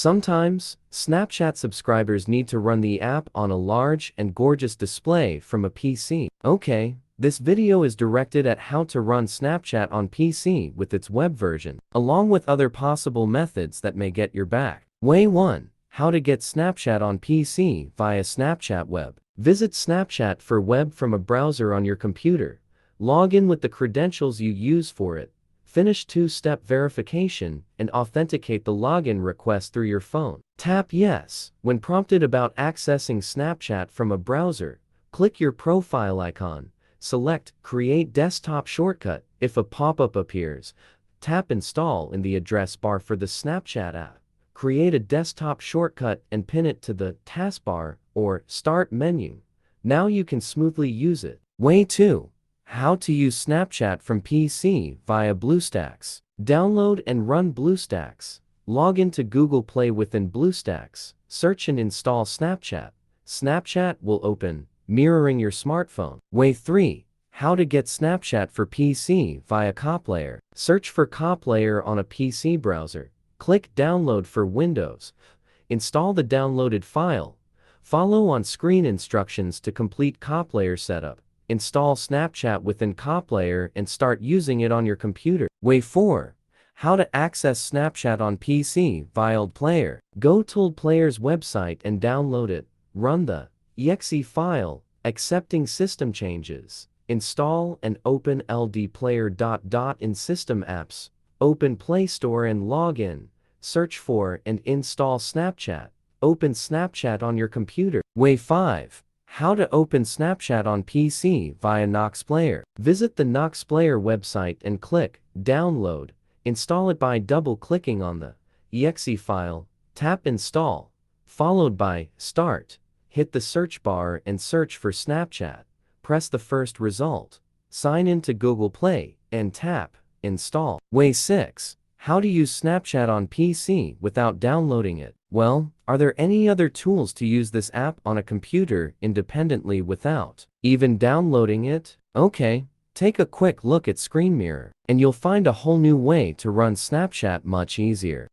Sometimes, Snapchat subscribers need to run the app on a large and gorgeous display from a PC. Okay, this video is directed at how to run Snapchat on PC with its web version, along with other possible methods that may get your back. Way 1. How to get Snapchat on PC via Snapchat Web. Visit Snapchat for Web from a browser on your computer. Log in with the credentials you use for it. Finish two-step verification and authenticate the login request through your phone. Tap Yes. When prompted about accessing Snapchat from a browser, click your profile icon. Select Create Desktop Shortcut. If a pop-up appears, tap Install in the address bar for the Snapchat app. Create a desktop shortcut and pin it to the taskbar or Start menu. Now you can smoothly use it. Way 2. How to use Snapchat from PC via BlueStacks. Download and run BlueStacks. Log into Google Play within BlueStacks. Search and install Snapchat. Snapchat will open, mirroring your smartphone. Way 3. How to get Snapchat for PC via KOPlayer. Search for KOPlayer on a PC browser. Click Download for Windows. Install the downloaded file. Follow on-screen instructions to complete KOPlayer setup. Install Snapchat within KOPlayer and start using it on your computer. Way 4. How to access Snapchat on PC via LDPlayer. Go to LDPlayer's website and download it. Run the exe file, accepting system changes. Install and open LDPlayer. In System Apps, open Play Store and log in. Search for and install Snapchat. Open Snapchat on your computer. Way 5. How to open Snapchat on PC via NoxPlayer. Visit the NoxPlayer website and click Download. Install it by double-clicking on the exe file. Tap Install, followed by Start. Hit the search bar and search for Snapchat. Press the first result. Sign in to Google Play and tap Install. Way 6. How to use Snapchat on PC without downloading it. Well, are there any other tools to use this app on a computer independently without even downloading it? Okay, take a quick look at Screen Mirror, and you'll find a whole new way to run Snapchat much easier.